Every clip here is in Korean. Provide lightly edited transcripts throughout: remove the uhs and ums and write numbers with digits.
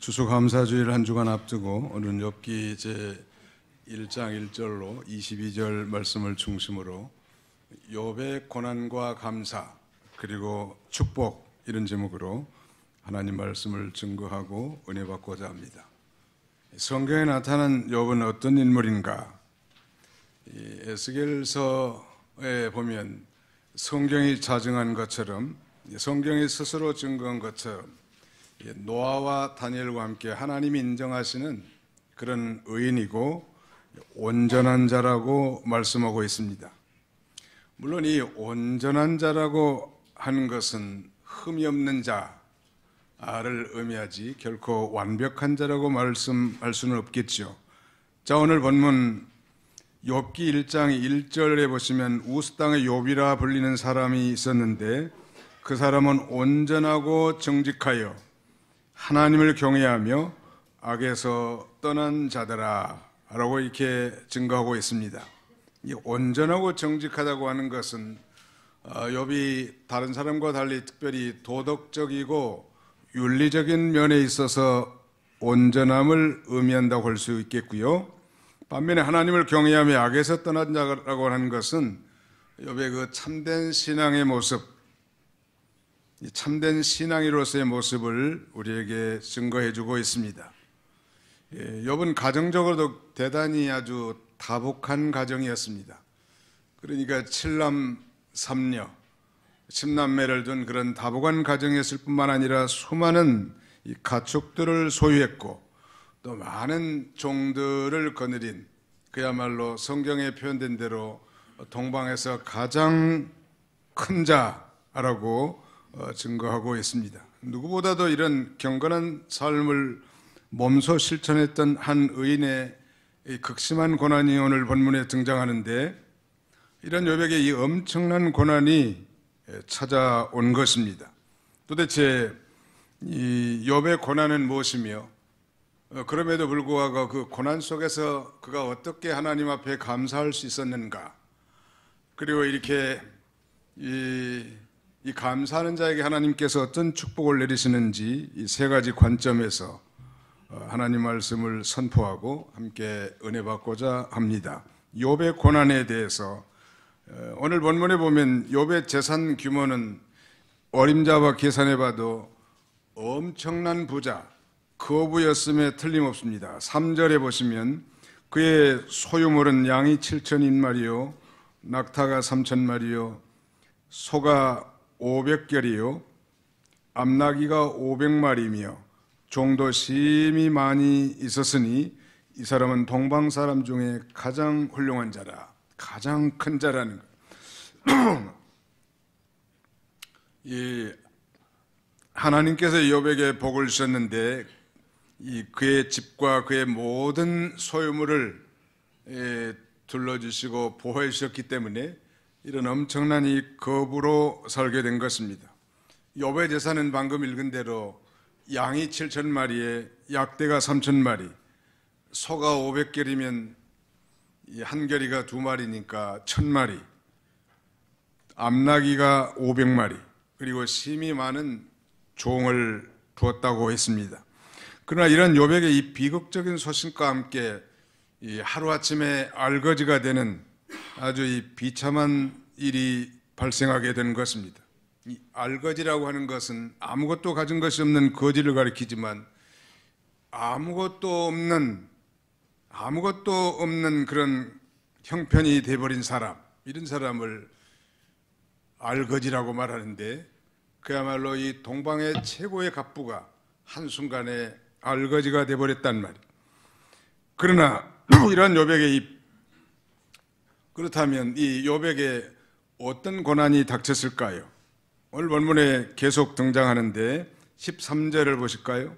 추수감사주일 한 주간 앞두고 오늘은 욥기 제 1장 1절로 22절 말씀을 중심으로 욥의 고난과 감사 그리고 축복 이런 제목으로 하나님 말씀을 증거하고 은혜 받고자 합니다. 성경에 나타난 욥은 어떤 인물인가? 에스겔서에 보면 성경이 자증한 것처럼 성경이 스스로 증거한 것처럼 노아와 다니엘과 함께 하나님이 인정하시는 그런 의인이고 온전한 자라고 말씀하고 있습니다. 물론 이 온전한 자라고 하는 것은 흠이 없는 자를 의미하지 결코 완벽한 자라고 말씀할 수는 없겠죠. 자, 오늘 본문 욥기 1장 1절에 보시면 우스 땅의 욥이라 불리는 사람이 있었는데 그 사람은 온전하고 정직하여 하나님을 경외하며 악에서 떠난 자들아 라고 이렇게 증거하고 있습니다. 이 온전하고 정직하다고 하는 것은 욥이 다른 사람과 달리 특별히 도덕적이고 윤리적인 면에 있어서 온전함을 의미한다고 할 수 있겠고요. 반면에 하나님을 경외하며 악에서 떠난 자라고 하는 것은 욥의 그 참된 신앙의 모습, 참된 신앙이로서의 모습을 우리에게 증거해주고 있습니다. 욥은 가정적으로도 대단히 아주 다복한 가정이었습니다. 그러니까 7남 3녀, 10남매를 둔 그런 다복한 가정이었을 뿐만 아니라 수많은 이 가축들을 소유했고 또 많은 종들을 거느린 그야말로 성경에 표현된 대로 동방에서 가장 큰 자라고 증거하고 있습니다. 누구보다도 이런 경건한 삶을 몸소 실천했던 한 의인의 극심한 고난이 오늘 본문에 등장하는데 이런 욥에게 이 엄청난 고난이 찾아온 것입니다. 도대체 이 욥의 고난은 무엇이며 그럼에도 불구하고 그 고난 속에서 그가 어떻게 하나님 앞에 감사할 수 있었는가? 그리고 이렇게 이 감사하는 자에게 하나님께서 어떤 축복을 내리시는지 이 세 가지 관점에서 하나님 말씀을 선포하고 함께 은혜 받고자 합니다. 욥의 고난에 대해서 오늘 본문에 보면 욥의 재산 규모는 어림잡아 계산해봐도 엄청난 부자, 거부였음에 틀림없습니다. 3절에 보시면 그의 소유물은 양이 7,000인마리요 낙타가 3,000마리요 소가 500결이요 암나귀가 500마리며 종도 심히 많이 있었으니 이 사람은 동방 사람 중에 가장 훌륭한 자라, 가장 큰 자라는 것. 이 하나님께서 욥에게 복을 주셨는데 그의 집과 그의 모든 소유물을 둘러주시고 보호해 주셨기 때문에 이런 엄청난 이 거부로 살게 된 것입니다. 욥의 재산은 방금 읽은 대로 양이 7,000마리에 약대가 3,000마리, 소가 500결이면 한 결이가 2마리니까 1,000마리, 암나귀가 500마리, 그리고 심히 많은 종을 두었다고 했습니다. 그러나 이런 욥에게 이 비극적인 소식과 함께 이 하루아침에 알거지가 되는 아주 이 비참한 일이 발생하게 된 것입니다. 이 알거지라고 하는 것은 아무것도 가진 것이 없는 거지를 가리키지만 아무것도 없는 그런 형편이 돼버린 사람, 이런 사람을 알거지라고 말하는데 그야말로 이 동방의 최고의 갑부가 한순간에 알거지가 돼버렸단 말이에요. 그러나 이런 욥에게 그렇다면 이 욥에게 어떤 고난이 닥쳤을까요? 오늘 본문에 계속 등장하는데 13절을 보실까요?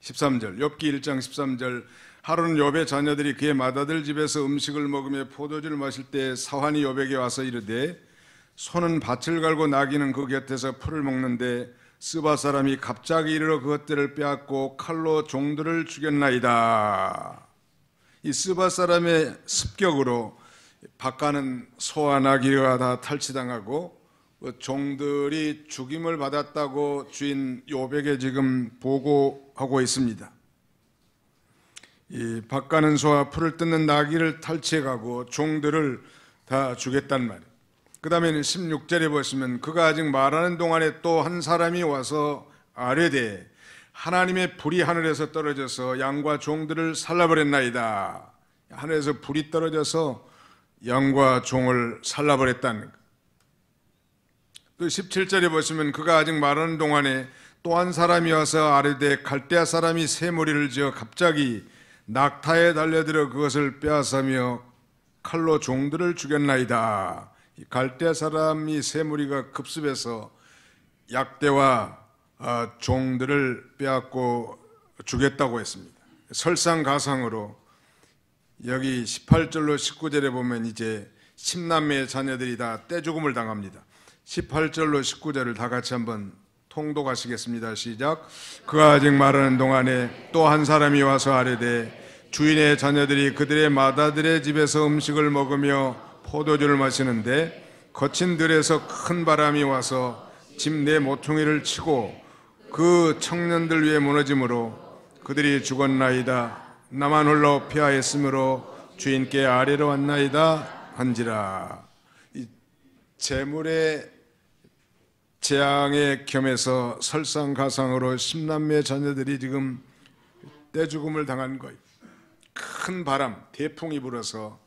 13절, 욥기 1장 13절. 하루는 욥의 자녀들이 그의 맏아들 집에서 음식을 먹으며 포도주를 마실 때 사환이 욥에게 와서 이르되 소는 밭을 갈고 나귀는 그 곁에서 풀을 먹는데 스바 사람이 갑자기 이르러 그것들을 빼앗고 칼로 종들을 죽였나이다. 이 스바 사람의 습격으로 밭가는 소와 나귀가 다 탈취당하고 종들이 죽임을 받았다고 주인 욥에게 지금 보고하고 있습니다. 이 밭가는 소와 풀을 뜯는 나귀를 탈취해가고 종들을 다 죽였단 말이에요. 그 다음에는 16절에 보시면 그가 아직 말하는 동안에 또 한 사람이 와서 아뢰되 하나님의 불이 하늘에서 떨어져서 양과 종들을 살라버렸나이다. 하늘에서 불이 떨어져서 양과 종을 살라버렸다는 것. 또 17절에 보시면 그가 아직 말하는 동안에 또 한 사람이 와서 아뢰되 갈대아 사람이 새 무리를 지어 갑자기 낙타에 달려들어 그것을 빼앗으며 칼로 종들을 죽였나이다. 갈대아 사람이 새 무리가 급습해서 약대와 종들을 빼앗고 죽였다고 했습니다. 설상가상으로 여기 18절로 19절에 보면 이제 10남매의 자녀들이 다 떼죽음을 당합니다. 18절로 19절을 다 같이 한번 통독하시겠습니다. 시작. 그가 아직 말하는 동안에 또 한 사람이 와서 아뢰되 주인의 자녀들이 그들의 맏아들의 집에서 음식을 먹으며 포도주를 마시는데 거친 들에서 큰 바람이 와서 집 내 모퉁이를 치고 그 청년들 위에 무너짐으로 그들이 죽었나이다. 나만 홀로 피하였으므로 주인께 아뢰러 왔나이다 한지라. 이 재물의 재앙에 겸해서 설상가상으로 10남매 자녀들이 지금 떼죽음을 당한 거예요. 큰 바람, 태풍이 불어서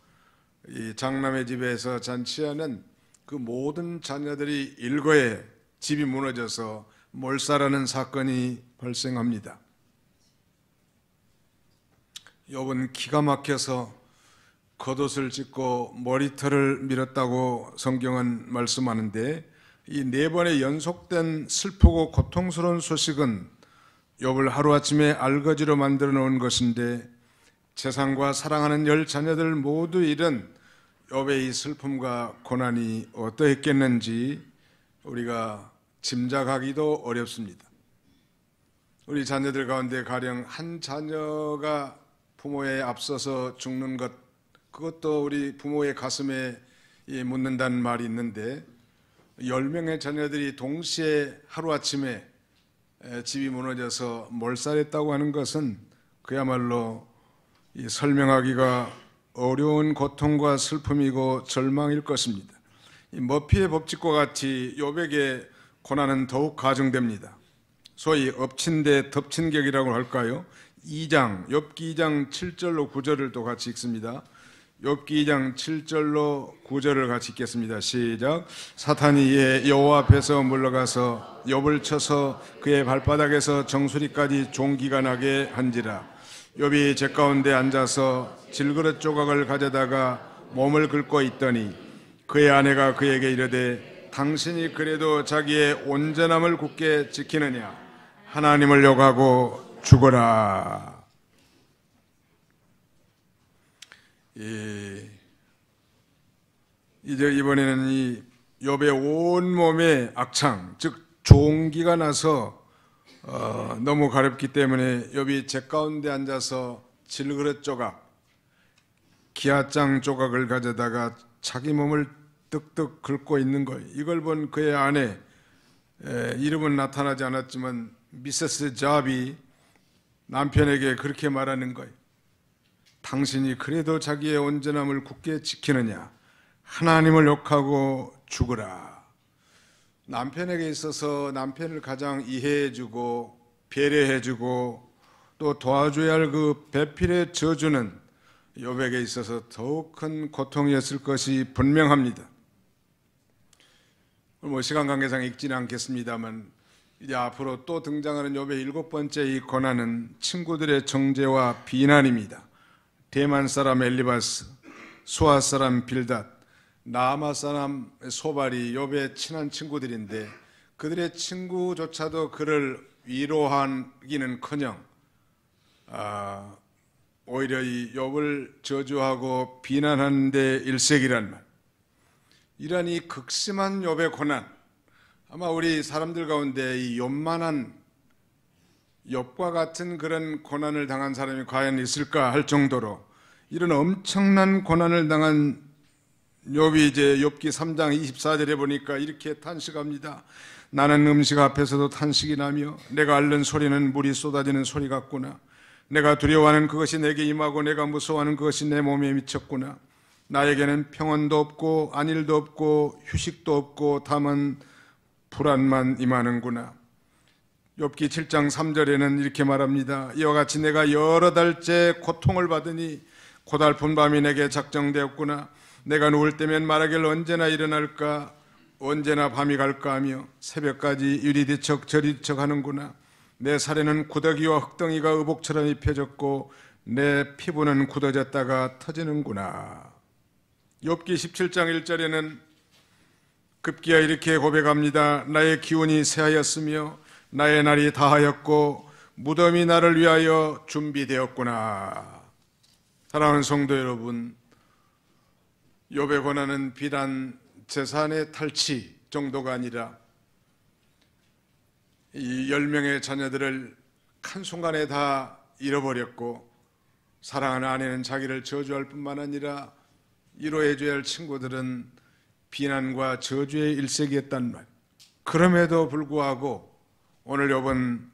이 장남의 집에서 잔치하는 그 모든 자녀들이 일거에 집이 무너져서 몰살하는 사건이 발생합니다. 욥은 기가 막혀서 겉옷을 찢고 머리털을 밀었다고 성경은 말씀하는데 이 네 번의 연속된 슬프고 고통스러운 소식은 욥을 하루아침에 알거지로 만들어 놓은 것인데 재산과 사랑하는 10 자녀들 모두 잃은 욥의 이 슬픔과 고난이 어떠했겠는지 우리가 짐작하기도 어렵습니다. 우리 자녀들 가운데 가령 한 자녀가 부모에 앞서서 죽는 것, 그것도 우리 부모의 가슴에 묻는다는 말이 있는데 10명의 자녀들이 동시에 하루아침에 집이 무너져서 몰살했다고 하는 것은 그야말로 설명하기가 어려운 고통과 슬픔이고 절망일 것입니다. 이 머피의 법칙과 같이 욥에게 고난은 더욱 가중됩니다. 소위 엎친 데 덮친 격이라고 할까요? 2장, 욥기 2장 7절로 9절을 또 같이 읽습니다. 욥기 2장 7절로 9절을 같이 읽겠습니다. 시작. 사탄이 이에 여호와 앞에서 물러가서 욥을 쳐서 그의 발바닥에서 정수리까지 종기가 나게 한지라. 욥이 제 가운데 앉아서 질그릇 조각을 가져다가 몸을 긁고 있더니 그의 아내가 그에게 이르되 당신이 그래도 자기의 온전함을 굳게 지키느냐? 하나님을 욕하고 죽어라. 이제 이번에는 이 욥의 온 몸에 악창, 즉 종기가 나서 너무 가렵기 때문에 욥이 제 가운데 앉아서 질그릇 조각, 기아장 조각을 가져다가 자기 몸을 뜩뜩 긁고 있는 거예요. 이걸 본 그의 아내, 이름은 나타나지 않았지만 미세스 잡이 남편에게 그렇게 말하는 거예요. 당신이 그래도 자기의 온전함을 굳게 지키느냐? 하나님을 욕하고 죽으라. 남편에게 있어서 남편을 가장 이해해주고 배려해주고 또 도와줘야 할 그 배필의 저주는 욥에게 있어서 더욱 큰 고통이었을 것이 분명합니다. 시간 관계상 읽지는 않겠습니다만 이제 앞으로 또 등장하는 욥의 7번째 이 고난은 친구들의 정죄와 비난입니다. 대만 사람 엘리바스, 수아 사람 빌닷, 나아마 사람 소발이 욥의 친한 친구들인데 그들의 친구조차도 그를 위로하기는커녕 오히려 이 욥을 저주하고 비난하는 데 일색이란 말. 이런 이 극심한 욥의 고난, 아마 우리 사람들 가운데 이 욥만한 욥과 같은 그런 고난을 당한 사람이 과연 있을까 할 정도로 이런 엄청난 고난을 당한 욥이 이제 욥기 3장 24절에 보니까 이렇게 탄식합니다. 나는 음식 앞에서도 탄식이 나며 내가 앓는 소리는 물이 쏟아지는 소리 같구나. 내가 두려워하는 그것이 내게 임하고 내가 무서워하는 그것이 내 몸에 미쳤구나. 나에게는 평안도 없고 안일도 없고 휴식도 없고 다만 불안만 임하는구나. 욥기 7장 3절에는 이렇게 말합니다. 이와 같이 내가 여러 달째 고통을 받으니 고달픈 밤이 내게 작정되었구나. 내가 누울 때면 말하길 언제나 일어날까, 언제나 밤이 갈까 하며 새벽까지 이리 뒤척 저리 뒤척 하는구나. 내 살에는 구더기와 흙덩이가 의복처럼 입혀졌고 내 피부는 굳어졌다가 터지는구나. 욥기 17장 1절에는 급기야 이렇게 고백합니다. 나의 기운이 새하였으며 나의 날이 다하였고 무덤이 나를 위하여 준비되었구나. 사랑하는 성도 여러분, 욥의 고난은 비단 재산의 탈취 정도가 아니라 이 10명의 자녀들을 한순간에 다 잃어버렸고 사랑하는 아내는 자기를 저주할 뿐만 아니라 위로해줘야 할 친구들은 비난과 저주의 일색이었단 말. 그럼에도 불구하고 오늘 욥은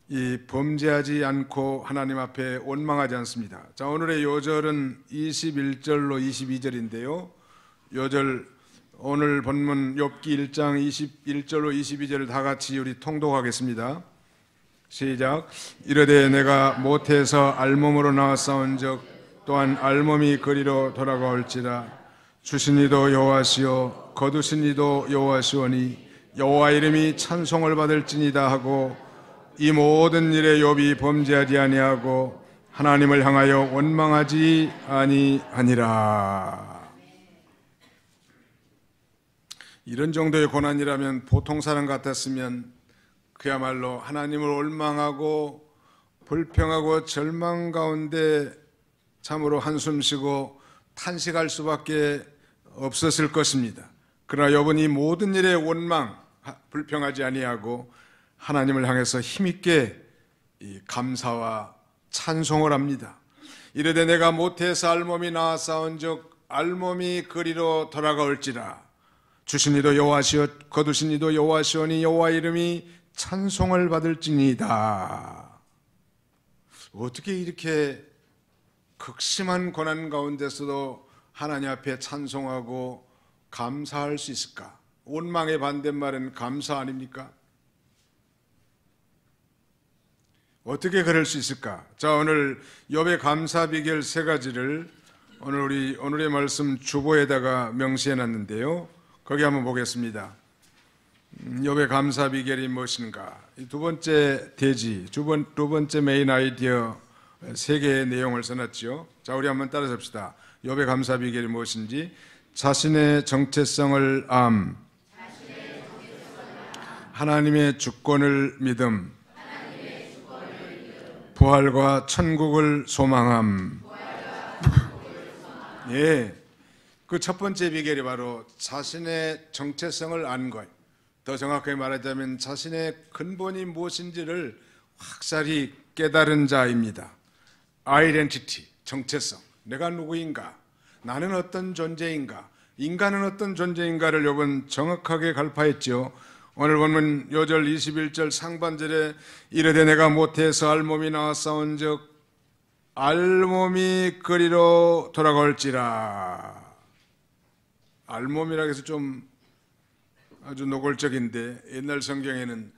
이 범죄하지 않고 하나님 앞에 원망하지 않습니다. 자, 오늘의 요절은 21절로 22절인데요. 요절 오늘 본문 욥기 1장 21절로 22절을 다 같이 우리 통독하겠습니다. 시작. 이르되 내가 모태에서 알몸으로 나와 싸운 적 또한 알몸이 그리로 돌아가올지라. 주신 이도 여호와시오 거두신 이도 여호와시오니 여호와 이름이 찬송을 받을지니다 하고 이 모든 일에 욥이 범죄하지 아니하고 하나님을 향하여 원망하지 아니하니라. 이런 정도의 고난이라면 보통 사람 같았으면 그야말로 하나님을 원망하고 불평하고 절망 가운데 참으로 한숨 쉬고 탄식할 수밖에 없었을 것입니다. 그러나 욥은 이 모든 일에 원망, 불평하지 아니하고 하나님을 향해서 힘있게 감사와 찬송을 합니다. 이르되 내가 모태에서 알몸이 나와 싸운 적 알몸이 그리로 돌아가올지라. 주신 이도 여호와시오 거두신 이도 여호와시오니 여호와 이름이 찬송을 받을지니이다. 어떻게 이렇게 극심한 고난 가운데서도 하나님 앞에 찬송하고 감사할 수 있을까? 원망의 반대말은 감사 아닙니까? 어떻게 그럴 수 있을까? 자, 오늘 욥의 감사 비결 3가지를 오늘의 말씀 주보에다가 명시해 놨는데요. 거기 한번 보겠습니다. 욥의 감사 비결이 무엇인가? 두 번째 대지, 두 번째 메인 아이디어 3개의 내용을 써놨죠. 자, 우리 한번 따라서 합시다. 욥의 감사 비결이 무엇인지. 자신의 정체성을 하나님의 주권을 믿음, 부활과 천국을 소망함. 예, 그 첫 번째 비결이 바로 자신의 정체성을 아는 것. 더 정확하게 말하자면 자신의 근본이 무엇인지를 확실히 깨달은 자입니다. 아이덴티티, 정체성. 내가 누구인가? 나는 어떤 존재인가? 인간은 어떤 존재인가를 욥은 정확하게 갈파했죠. 오늘 보면 요절 21절 상반절에 이르되 내가 모태에서 알몸이 나와 싸운 적 알몸이 그리로 돌아갈지라. 알몸이라 해서 좀 아주 노골적인데 옛날 성경에는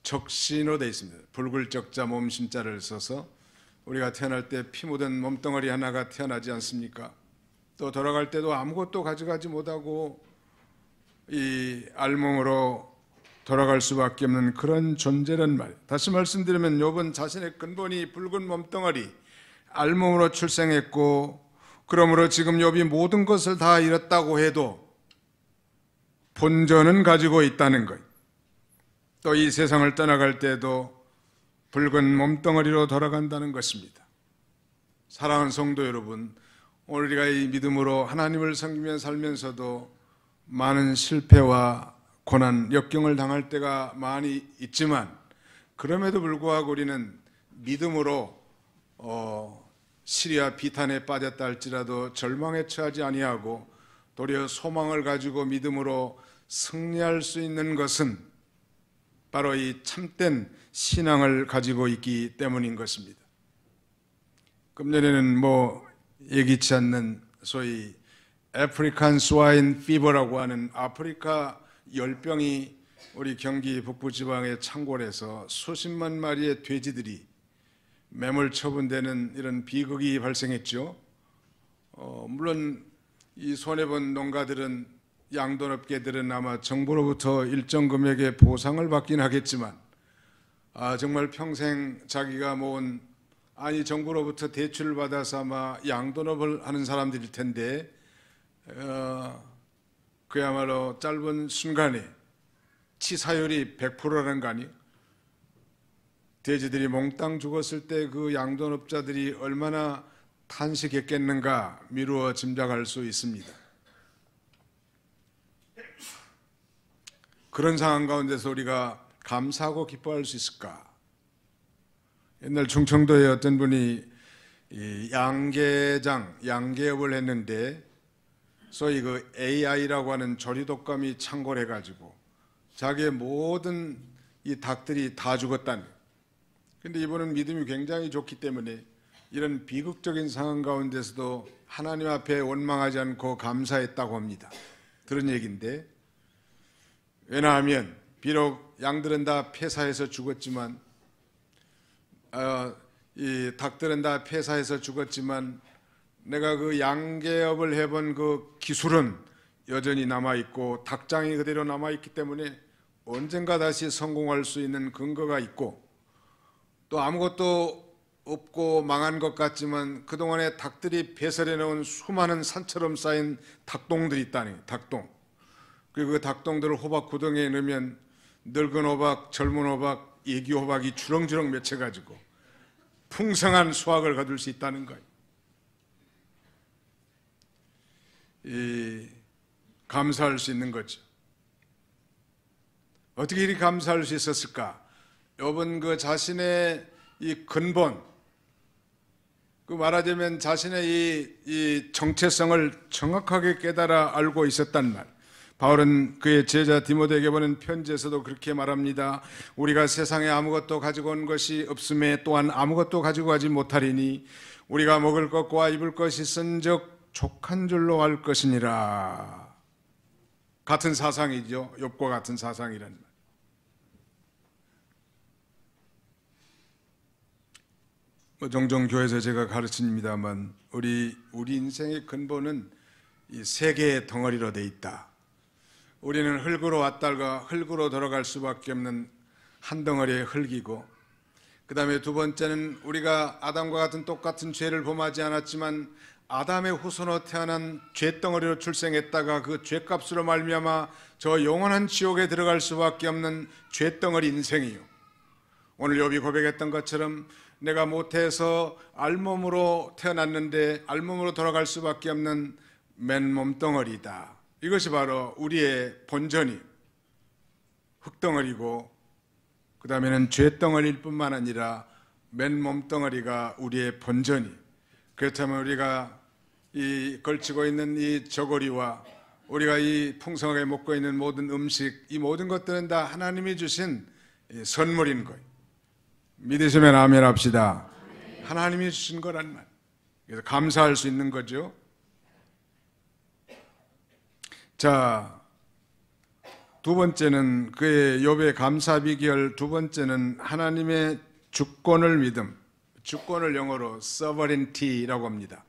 적신으로 되어 있습니다. 붉을적자 몸신자를 써서 우리가 태어날 때 피 묻은 몸뚱어리 하나가 태어나지 않습니까? 또 돌아갈 때도 아무것도 가져가지 못하고 이 알몸으로 돌아갈 수밖에 없는 그런 존재란 말이에요. 다시 말씀드리면 욥은 자신의 근본이 붉은 몸뚱어리 알몸으로 출생했고, 그러므로 지금 욥이 모든 것을 다 잃었다고 해도 본전은 가지고 있다는 것. 또 이 세상을 떠나갈 때도 붉은 몸뚱어리로 돌아간다는 것입니다. 사랑하는 성도 여러분, 오늘 우리가 이 믿음으로 하나님을 섬기며 살면서도 많은 실패와 고난, 역경을 당할 때가 많이 있지만 그럼에도 불구하고 우리는 믿음으로 시리와 비탄에 빠졌다 할지라도 절망에 처하지 아니하고 도리어 소망을 가지고 믿음으로 승리할 수 있는 것은 바로 이 참된 신앙을 가지고 있기 때문인 것입니다. 금년에는 예기치 않는 소위 아프리칸 스와인 피버라고 하는 아프리카 열병이 우리 경기 북부 지방에 창궐해서 수십만 마리의 돼지들이 매몰 처분되는 이런 비극이 발생했죠. 물론 이 손해본 농가들은, 양돈업계들은 아마 정부로부터 일정 금액의 보상을 받긴 하겠지만 정말 평생 자기가 모은, 정부로부터 대출을 받아서 아마 양돈업을 하는 사람들일 텐데 그야말로 짧은 순간에 치사율이 100%라는 거 아니에요? 돼지들이 몽땅 죽었을 때 그 양돈업자들이 얼마나 탄식했겠는가 미루어 짐작할 수 있습니다. 그런 상황 가운데서 우리가 감사하고 기뻐할 수 있을까? 옛날 충청도에 어떤 분이 이 양계업을 했는데 소위 그 AI라고 하는 조리독감이 창궐해가지고 자기의 모든 이 닭들이 다 죽었다는. 근데 이분은 믿음이 굉장히 좋기 때문에 이런 비극적인 상황 가운데서도 하나님 앞에 원망하지 않고 감사했다고 합니다. 그런 얘기인데, 왜냐하면 비록 양들은 다 폐사해서 죽었지만 이 닭들은 다 폐사해서 죽었지만 내가 그 양계업을 해본 그 기술은 여전히 남아있고 닭장이 그대로 남아있기 때문에 언젠가 다시 성공할 수 있는 근거가 있고, 또 아무것도 없고 망한 것 같지만 그동안에 닭들이 배설해 놓은 수많은 산처럼 쌓인 닭똥들이 있다니, 닭똥. 그리고 그 닭똥들을 호박 구덩이에 넣으면 늙은 호박, 젊은 호박, 애기 호박이 주렁주렁 맺혀가지고 풍성한 수확을 거둘 수 있다는 거예요. 감사할 수 있는 거죠. 어떻게 이렇게 감사할 수 있었을까? 이번 그 자신의 이 근본, 그 말하자면 자신의 이 정체성을 정확하게 깨달아 알고 있었단 말. 바울은 그의 제자 디모데에게 보낸 편지에서도 그렇게 말합니다. 우리가 세상에 아무것도 가지고 온 것이 없음에 또한 아무것도 가지고 가지 못하리니 우리가 먹을 것과 입을 것이 있은즉 족한 줄로 알 것이니라. 같은 사상이죠. 욥과 같은 사상이란 말. 종종 교회에서 제가 가르칩니다만 우리 인생의 근본은 이 세 개의 덩어리로 돼 있다. 우리는 흙으로 왔다가 흙으로 돌아갈 수밖에 없는 한 덩어리의 흙이고, 그 다음에 두 번째는 우리가 아담과 같은 똑같은 죄를 범하지 않았지만 아담의 후손으로 태어난 죄덩어리로 출생했다가 그 죄값으로 말미암아 저 영원한 지옥에 들어갈 수밖에 없는 죄덩어리 인생이요. 오늘 욥이 고백했던 것처럼 내가 모태에서 알몸으로 태어났는데 알몸으로 돌아갈 수밖에 없는 맨몸 덩어리다. 이것이 바로 우리의 본전이 흙덩어리고, 그 다음에는 죄덩어리일 뿐만 아니라 맨몸 덩어리가 우리의 본전이. 그렇다면 우리가 이 걸치고 있는 이 저고리와 우리가 이 풍성하게 먹고 있는 모든 음식, 이 모든 것들은 다 하나님이 주신 선물인 거예요. 믿으시면 아멘 합시다. 하나님이 주신 거란 말. 그래서 감사할 수 있는 거죠. 자, 두 번째는 그의 욥의 감사 비결, 두 번째는 하나님의 주권을 믿음. 주권을 영어로 sovereignty라고 합니다.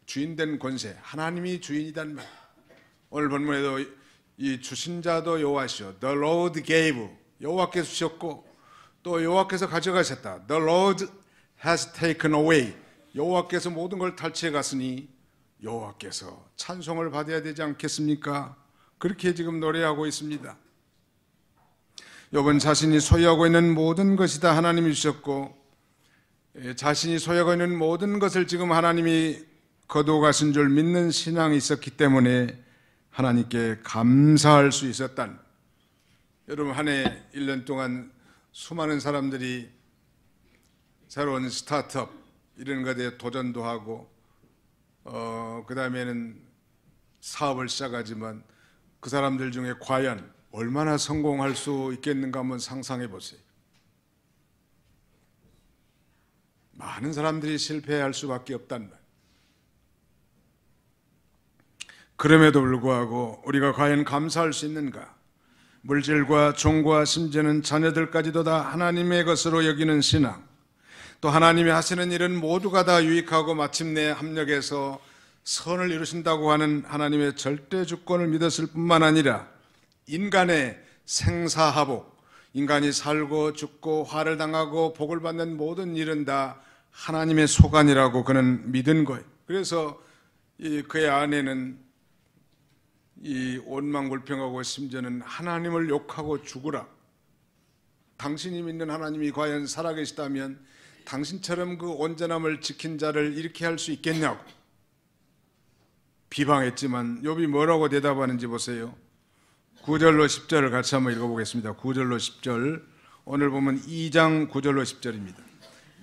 주인된 권세, 하나님이 주인이란 말. 오늘 본문에도 이 주신 자도 여호와시오. The Lord gave, 여호와께서 주셨고 또 여호와께서 가져가셨다. The Lord has taken away, 여호와께서 모든 걸 탈취해 갔으니 여호와께서 찬송을 받아야 되지 않겠습니까? 그렇게 지금 노래하고 있습니다. 욥은 자신이 소유하고 있는 모든 것이 다 하나님이 주셨고, 자신이 소유하고 있는 모든 것을 지금 하나님이 거두어 가신 줄 믿는 신앙이 있었기 때문에 하나님께 감사할 수 있었단. 여러분, 한 해 1년 동안 수많은 사람들이 새로운 스타트업 이런 것에 도전도 하고 그 다음에는 사업을 시작하지만 그 사람들 중에 과연 얼마나 성공할 수 있겠는가 한번 상상해 보세요. 많은 사람들이 실패할 수밖에 없단 말. 그럼에도 불구하고 우리가 과연 감사할 수 있는가? 물질과 종과 심지어는 자녀들까지도 다 하나님의 것으로 여기는 신앙, 또 하나님이 하시는 일은 모두가 다 유익하고 마침내 합력해서 선을 이루신다고 하는 하나님의 절대 주권을 믿었을 뿐만 아니라 인간의 생사하복, 인간이 살고 죽고 화를 당하고 복을 받는 모든 일은 다 하나님의 소관이라고 그는 믿은 거예요. 그래서 그의 아내는 이 원망불평하고 심지어는 하나님을 욕하고 죽으라. 당신이 믿는 하나님이 과연 살아계시다면 당신처럼 그 온전함을 지킨 자를 이렇게 할 수 있겠냐고 비방했지만 욥이 뭐라고 대답하는지 보세요. 9절로 10절을 같이 한번 읽어보겠습니다. 9절로 10절, 오늘 보면 2장 9절로 10절입니다.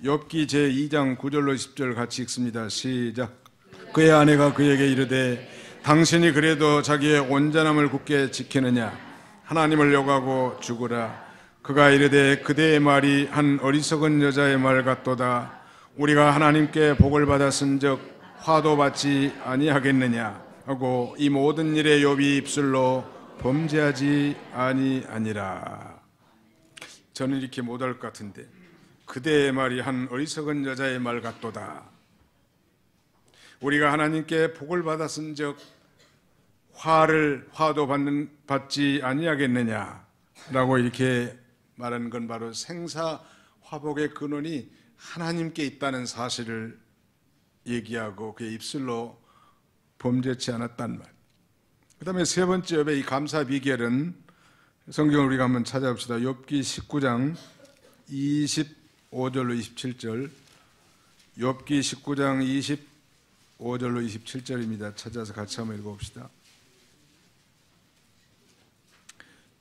욥기 제2장 9절로 10절 같이 읽습니다. 시작. 그의 아내가 그에게 이르되 당신이 그래도 자기의 온전함을 굳게 지키느냐? 하나님을 욕하고 죽으라. 그가 이르되 그대의 말이 한 어리석은 여자의 말 같도다. 우리가 하나님께 복을 받았은즉 화도 받지 아니하겠느냐 하고 이 모든 일에 욥이 입술로 범죄하지 아니하니라. 저는 이렇게 못할 것 같은데 그대의 말이 한 어리석은 여자의 말 같도다. 우리가 하나님께 복을 받았은즉 화도 받지 아니하겠느냐라고 이렇게 말하는 건 바로 생사화복의 근원이 하나님께 있다는 사실을 얘기하고 그의 입술로 범죄치 않았단 말. 그 다음에 세 번째 욥의 이 감사 비결은 성경을 우리가 한번 찾아봅시다. 욥기 19장 25절로 27절, 욥기 19장 25절로 27절입니다. 찾아서 같이 한번 읽어봅시다.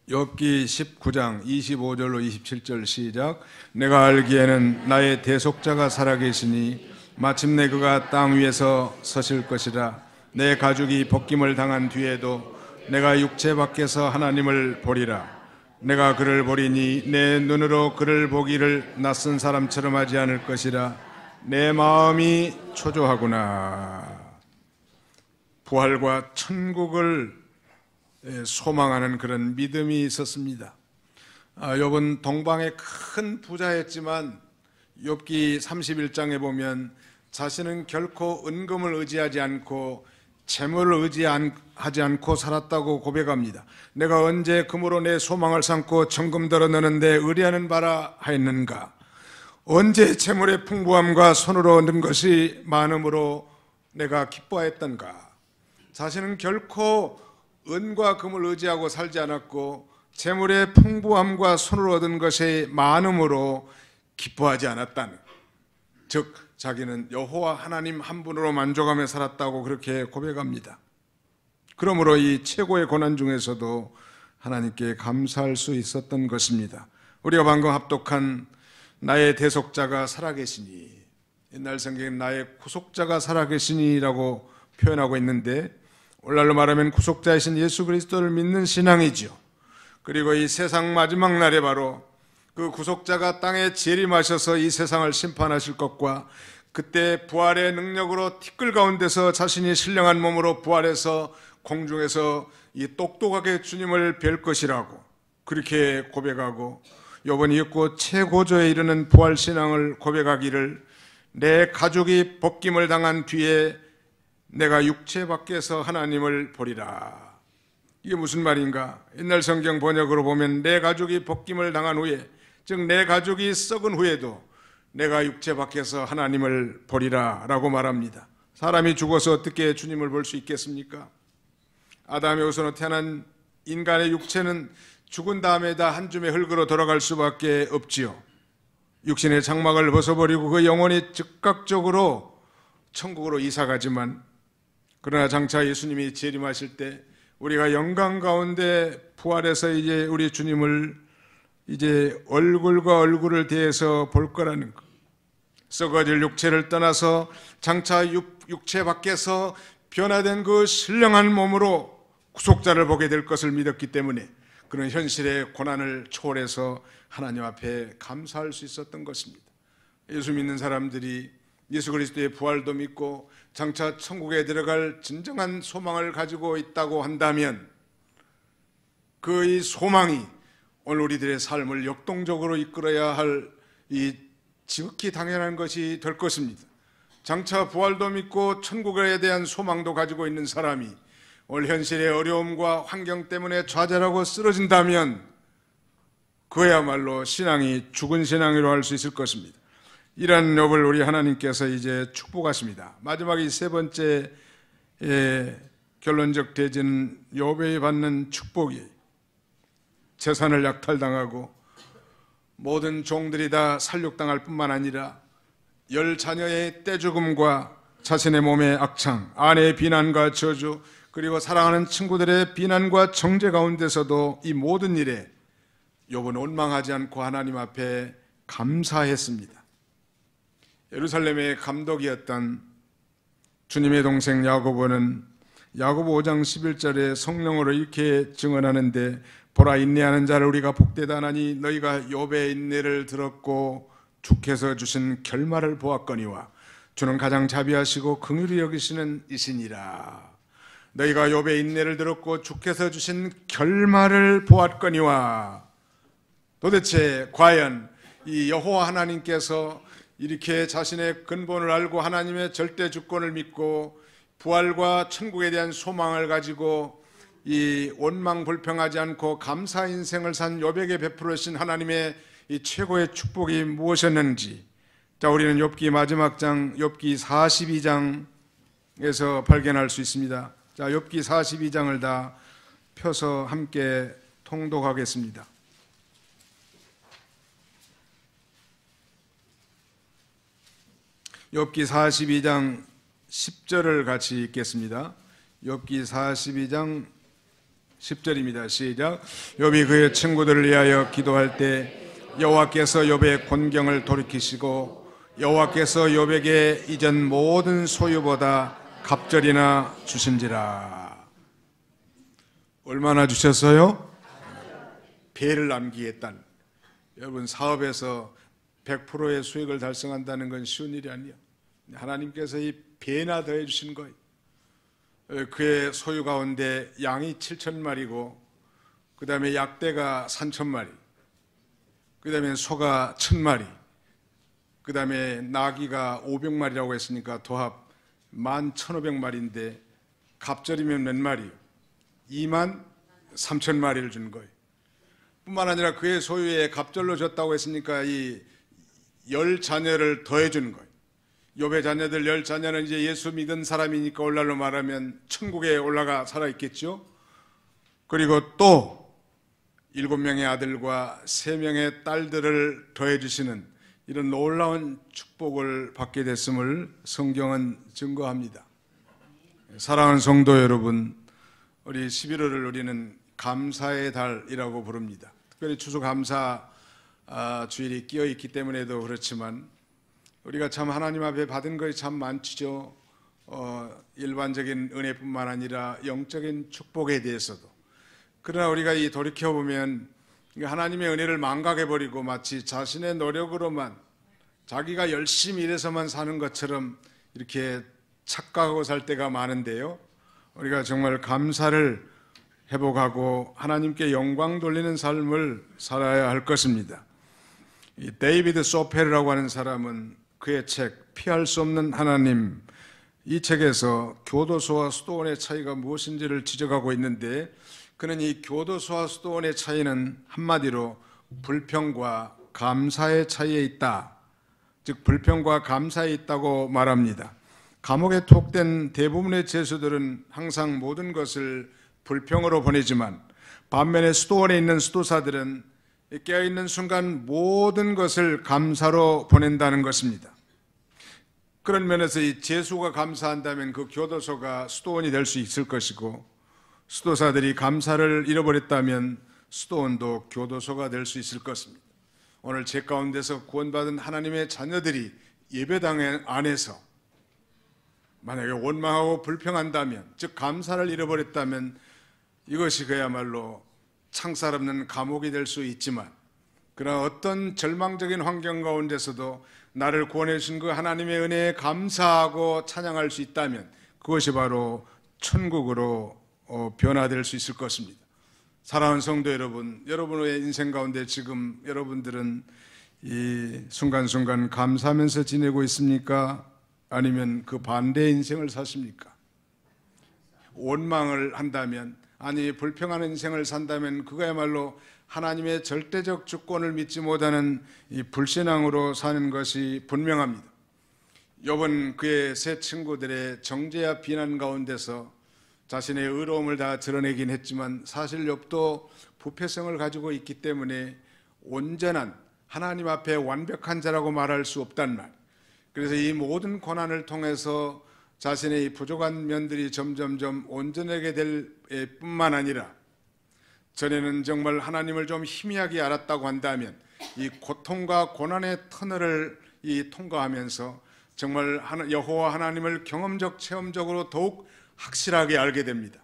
욥기 19장 25절로 27절 시작. 내가 알기에는 나의 대속자가 살아계시니 마침내 그가 땅 위에서 서실 것이라. 내 가죽이 벗김을 당한 뒤에도 내가 육체 밖에서 하나님을 보리라. 내가 그를 보리니 내 눈으로 그를 보기를 낯선 사람처럼 하지 않을 것이라. 내 마음이 초조하구나. 부활과 천국을 소망하는 그런 믿음이 있었습니다. 욥은 동방의 큰 부자였지만 욥기 31장에 보면 자신은 결코 은금을 의지하지 않고 재물을 의지하지 않고 살았다고 고백합니다. 내가 언제 금으로 내 소망을 삼고 정금들어 넣는데 의뢰하는 바라 하였는가? 언제 재물의 풍부함과 손으로 얻은 것이 많음으로 내가 기뻐했던가? 자신은 결코 은과 금을 의지하고 살지 않았고 재물의 풍부함과 손으로 얻은 것이 많음으로 기뻐하지 않았다는, 즉 자기는 여호와 하나님 한 분으로 만족하며 살았다고 그렇게 고백합니다. 그러므로 이 최고의 고난 중에서도 하나님께 감사할 수 있었던 것입니다. 우리가 방금 합독한 나의 대속자가 살아계시니, 옛날 성경에 나의 구속자가 살아계시니라고 표현하고 있는데 오늘날로 말하면 구속자이신 예수 그리스도를 믿는 신앙이죠. 그리고 이 세상 마지막 날에 바로 그 구속자가 땅에 재림하셔서 이 세상을 심판하실 것과 그때 부활의 능력으로 티끌 가운데서 자신이 신령한 몸으로 부활해서 공중에서 이 똑똑하게 주님을 뵐 것이라고 그렇게 고백하고, 욥은 이윽고 최고조에 이르는 부활신앙을 고백하기를 내 가죽이 벗김을 당한 뒤에 내가 육체 밖에서 하나님을 보리라. 이게 무슨 말인가? 옛날 성경 번역으로 보면 내 가죽이 벗김을 당한 후에, 즉 내 가죽이 썩은 후에도 내가 육체 밖에서 하나님을 보리라 라고 말합니다. 사람이 죽어서 어떻게 주님을 볼 수 있겠습니까? 아담의 후손으로 태어난 인간의 육체는 죽은 다음에 다 한 줌의 흙으로 돌아갈 수밖에 없지요. 육신의 장막을 벗어버리고 그 영혼이 즉각적으로 천국으로 이사가지만, 그러나 장차 예수님이 재림하실 때 우리가 영광 가운데 부활해서 이제 우리 주님을 이제 얼굴과 얼굴을 대해서 볼 거라는 것. 썩어질 육체를 떠나서 장차 육체 밖에서 변화된 그 신령한 몸으로 구속자를 보게 될 것을 믿었기 때문에 그런 현실의 고난을 초월해서 하나님 앞에 감사할 수 있었던 것입니다. 예수 믿는 사람들이 예수 그리스도의 부활도 믿고 장차 천국에 들어갈 진정한 소망을 가지고 있다고 한다면 그 이 소망이 오늘 우리들의 삶을 역동적으로 이끌어야 할 이 지극히 당연한 것이 될 것입니다. 장차 부활도 믿고 천국에 대한 소망도 가지고 있는 사람이 오늘 현실의 어려움과 환경 때문에 좌절하고 쓰러진다면 그야말로 신앙이 죽은 신앙이라고 할 수 있을 것입니다. 이러한 욥을 우리 하나님께서 이제 축복하십니다. 마지막에 세 번째 결론적 대지는 욥이 받는 축복이 재산을 약탈당하고 모든 종들이 다 살육당할 뿐만 아니라 10자녀의 떼죽음과 자신의 몸의 악창, 아내의 비난과 저주, 그리고 사랑하는 친구들의 비난과 정죄 가운데서도 이 모든 일에 욥은 원망하지 않고 하나님 앞에 감사했습니다. 예루살렘의 감독이었던 주님의 동생 야고보는 야고보 5장 11절에 성령으로 이렇게 증언하는데, 보라, 인내하는 자를 우리가 복되다 하나니 너희가 욥의 인내를 들었고 주께서 주신 결말을 보았거니와 주는 가장 자비하시고 긍휼히 여기시는 이시니라. 너희가 욥의 인내를 들었고 주께서 주신 결말을 보았거니와. 도대체 과연 이 여호와 하나님께서 이렇게 자신의 근본을 알고 하나님의 절대 주권을 믿고 부활과 천국에 대한 소망을 가지고 이 원망 불평하지 않고 감사 인생을 산 욥에게 베풀으신 하나님의 이 최고의 축복이 무엇이었는지, 자, 우리는 욥기 마지막 장 욥기 42장에서 발견할 수 있습니다. 자, 욥기 42장을 다 펴서 함께 통독하겠습니다. 욥기 42장 10절을 같이 읽겠습니다. 욥기 42장 10절입니다. 시작. 욥이 그의 친구들을 위하여 기도할 때 여호와께서 욥의 곤경을 돌이키시고 여호와께서 욥에게 이전 모든 소유보다 갑절이나 주신지라. 얼마나 주셨어요? 배를 남기에 딸. 여러분, 사업에서 100%의 수익을 달성한다는 건 쉬운 일이 아니에요. 하나님께서 이 배나 더해 주신 거예요. 그의 소유 가운데 양이 7,000마리고 그 다음에 약대가 3,000마리, 그 다음에 소가 1,000마리, 그 다음에 나귀가 500마리라고 했으니까 도합 11,500마리인데 갑절이면 몇 마리요? 23,000마리를 준 거예요. 뿐만 아니라 그의 소유에 갑절로 줬다고 했으니까 이 10자녀를 더해 주는 거예요. 욥의 자녀들 10자녀는 이제 예수 믿은 사람이니까 오늘날로 말하면 천국에 올라가 살아있겠죠. 그리고 또 7명의 아들과 3명의 딸들을 더해 주시는 이런 놀라운 축복을 받게 됐음을 성경은 증거합니다. 사랑하는 성도 여러분, 우리 11월을 우리는 감사의 달이라고 부릅니다. 특별히 추수감사 주일이 끼어 있기 때문에도 그렇지만 우리가 참 하나님 앞에 받은 것이 참 많죠. 일반적인 은혜뿐만 아니라 영적인 축복에 대해서도. 그러나 우리가 이 돌이켜보면 하나님의 은혜를 망각해버리고 마치 자신의 노력으로만, 자기가 열심히 일해서만 사는 것처럼 이렇게 착각하고 살 때가 많은데요, 우리가 정말 감사를 회복하고 하나님께 영광 돌리는 삶을 살아야 할 것입니다. 이 데이비드 소페르라고 하는 사람은 그의 책 피할 수 없는 하나님, 이 책에서 교도소와 수도원의 차이가 무엇인지를 지적하고 있는데, 그는 이 교도소와 수도원의 차이는 한마디로 불평과 감사의 차이에 있다, 즉 불평과 감사에 있다고 말합니다. 감옥에 톡된 대부분의 죄수들은 항상 모든 것을 불평으로 보내지만 반면에 수도원에 있는 수도사들은 깨어있는 순간 모든 것을 감사로 보낸다는 것입니다. 그런 면에서 이 죄수가 감사한다면 그 교도소가 수도원이 될 수 있을 것이고, 수도사들이 감사를 잃어버렸다면 수도원도 교도소가 될 수 있을 것입니다. 오늘 제 가운데서 구원받은 하나님의 자녀들이 예배당 안에서 만약에 원망하고 불평한다면, 즉 감사를 잃어버렸다면 이것이 그야말로 창살 없는 감옥이 될 수 있지만, 그러나 어떤 절망적인 환경 가운데서도 나를 구원해 주신 그 하나님의 은혜에 감사하고 찬양할 수 있다면 그것이 바로 천국으로 변화될 수 있을 것입니다. 사랑하는 성도 여러분, 여러분의 인생 가운데 지금 여러분들은 이 순간순간 감사하면서 지내고 있습니까? 아니면 그 반대의 인생을 사십니까? 원망을 한다면, 아니 불평하는 인생을 산다면 그거야말로 하나님의 절대적 주권을 믿지 못하는 이 불신앙으로 사는 것이 분명합니다. 욥은 그의 세 친구들의 정죄와 비난 가운데서 자신의 의로움을 다 드러내긴 했지만 사실 욥도 부패성을 가지고 있기 때문에 온전한 하나님 앞에 완벽한 자라고 말할 수 없단 말. 그래서 이 모든 고난을 통해서 자신의 부족한 면들이 점점점 온전하게 될 뿐만 아니라, 전에는 정말 하나님을 좀 희미하게 알았다고 한다면 이 고통과 고난의 터널을 통과하면서 정말 여호와 하나님을 경험적 체험적으로 더욱 확실하게 알게 됩니다.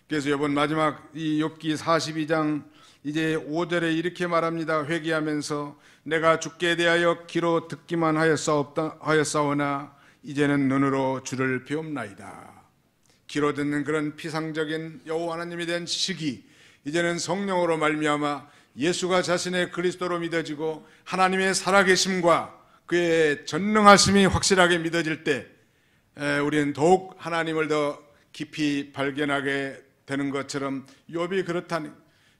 그래서 이번 마지막 이 욥기 42장 이제 5절에 이렇게 말합니다. 회개하면서 내가 주께 대하여 귀로 듣기만 하였사오나 이제는 눈으로 주를 배움나이다. 귀로 듣는 그런 피상적인 여호와 하나님에 대한 지식이 이제는 성령으로 말미암아 예수가 자신의 그리스도로 믿어지고 하나님의 살아계심과 그의 전능하심이 확실하게 믿어질 때 우리는 더욱 하나님을 더 깊이 발견하게 되는 것처럼 욥이 그렇다니,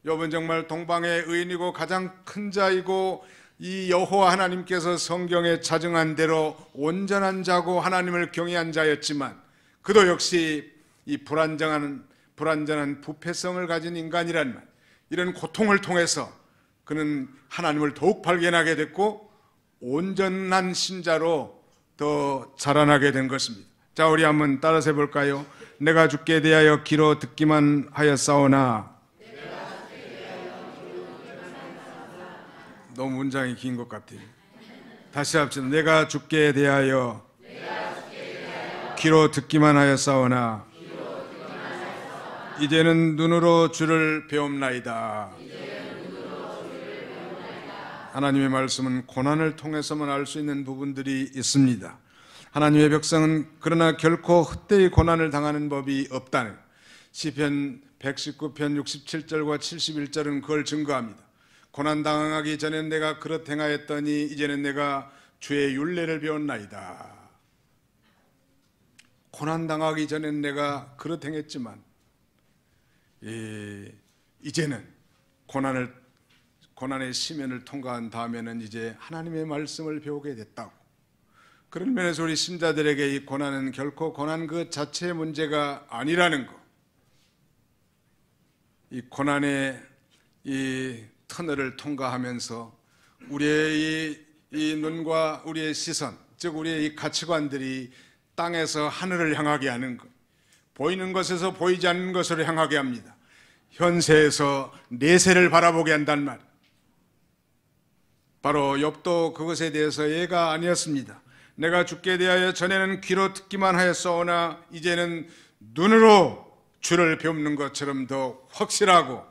욥은 정말 동방의 의인이고 가장 큰 자이고 이 여호와 하나님께서 성경에 자정한 대로 온전한 자고 하나님을 경외한 자였지만 그도 역시 이 불완전한 부패성을 가진 인간이란 말, 이런 고통을 통해서 그는 하나님을 더욱 발견하게 됐고 온전한 신자로 더 자라나게 된 것입니다. 자, 우리 한번 따라서 해볼까요? 내가 주께 대하여 귀로 듣기만 하였사오나. 너무 문장이 긴 것 같아요. 다시 합시다. 내가 주께 대하여 귀로 듣기만 하였사오나 이제는 눈으로 주를 배움나이다. 하나님의 말씀은 고난을 통해서만 알 수 있는 부분들이 있습니다. 하나님의 백성은 그러나 결코 헛되이 고난을 당하는 법이 없다는, 시편 119편 67절과 71절은 그걸 증거합니다. 고난 당하기 전에 내가 그릇 행하였더니 이제는 내가 주의 율례를 배웠나이다. 고난 당하기 전엔 내가 그릇 행했지만 이제는 고난의 시면을 통과한 다음에는 이제 하나님의 말씀을 배우게 됐다고. 그런 면에서 우리 신자들에게 이 고난은 결코 고난 그 자체의 문제가 아니라는 것, 이 고난의 이 터널을 통과하면서 우리의 이 눈과 우리의 시선, 즉 우리의 이 가치관들이 땅에서 하늘을 향하게 하는 것, 보이는 것에서 보이지 않는 것으로 향하게 합니다. 현세에서 내세를 바라보게 한단 말. 바로 욥도 그것에 대해서 예가 아니었습니다. 내가 주께 대하여 전에는 귀로 듣기만 하였사오나 이제는 눈으로 주를 배우는 것처럼 더 확실하고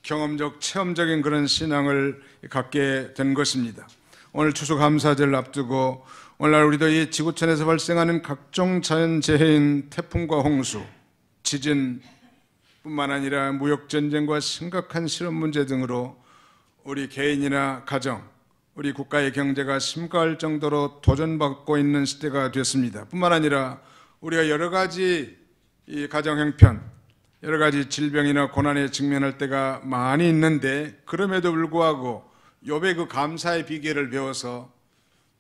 경험적, 체험적인 그런 신앙을 갖게 된 것입니다. 오늘 추수감사절 앞두고 오늘날 우리도 이 지구촌에서 발생하는 각종 자연재해인 태풍과 홍수, 지진 뿐만 아니라 무역전쟁과 심각한 실업 문제 등으로 우리 개인이나 가정, 우리 국가의 경제가 심각할 정도로 도전받고 있는 시대가 됐습니다. 뿐만 아니라 우리가 여러 가지 이 가정 형편, 여러 가지 질병이나 고난에 직면할 때가 많이 있는데 그럼에도 불구하고 욥의 그 감사의 비결을 배워서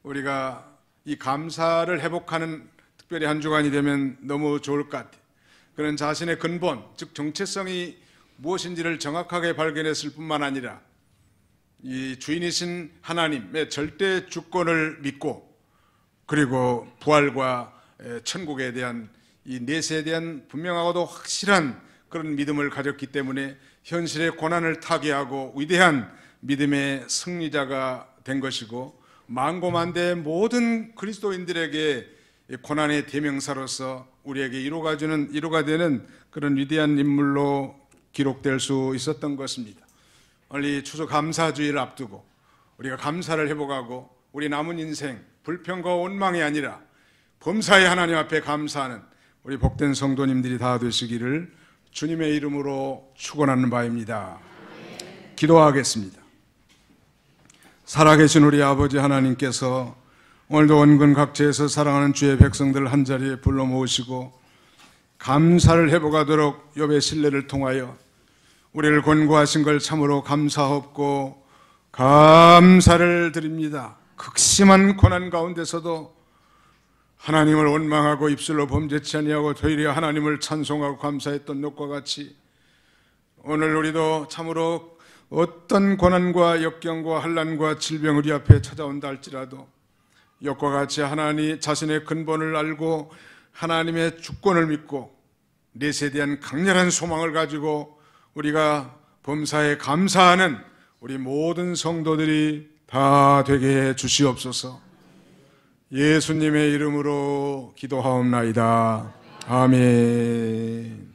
우리가 이 감사를 회복하는 특별히 한 주간이 되면 너무 좋을 것 같아요. 그런 자신의 근본, 즉 정체성이 무엇인지를 정확하게 발견했을 뿐만 아니라 이 주인이신 하나님의 절대 주권을 믿고 그리고 부활과 천국에 대한 이 내세에 대한 분명하고도 확실한 그런 믿음을 가졌기 때문에 현실의 고난을 타개하고 위대한 믿음의 승리자가 된 것이고 만고만대의 모든 그리스도인들에게 이 고난의 대명사로서 우리에게 위로가 되는 그런 위대한 인물로 기록될 수 있었던 것입니다. 오늘 이 추수감사주의를 앞두고 우리가 감사를 회복하고 우리 남은 인생 불평과 원망이 아니라 범사의 하나님 앞에 감사하는 우리 복된 성도님들이 다 되시기를 주님의 이름으로 축원하는 바입니다. 기도하겠습니다. 살아계신 우리 아버지 하나님께서 오늘도 원근 각지에서 사랑하는 주의 백성들 한자리에 불러 모으시고 감사를 회복하도록 욥의 신뢰를 통하여 우리를 권고하신 걸 참으로 감사하옵고 감사를 드립니다. 극심한 고난 가운데서도 하나님을 원망하고 입술로 범죄치 아니하고 도리어 하나님을 찬송하고 감사했던 욥과 같이 오늘 우리도 참으로 어떤 고난과 역경과 환난과 질병 우리 앞에 찾아온다 할지라도 욥과 같이 하나님 자신의 근본을 알고 하나님의 주권을 믿고 넷에 대한 강렬한 소망을 가지고 우리가 범사에 감사하는 우리 모든 성도들이 다 되게 해 주시옵소서. 예수님의 이름으로 기도하옵나이다. 아멘.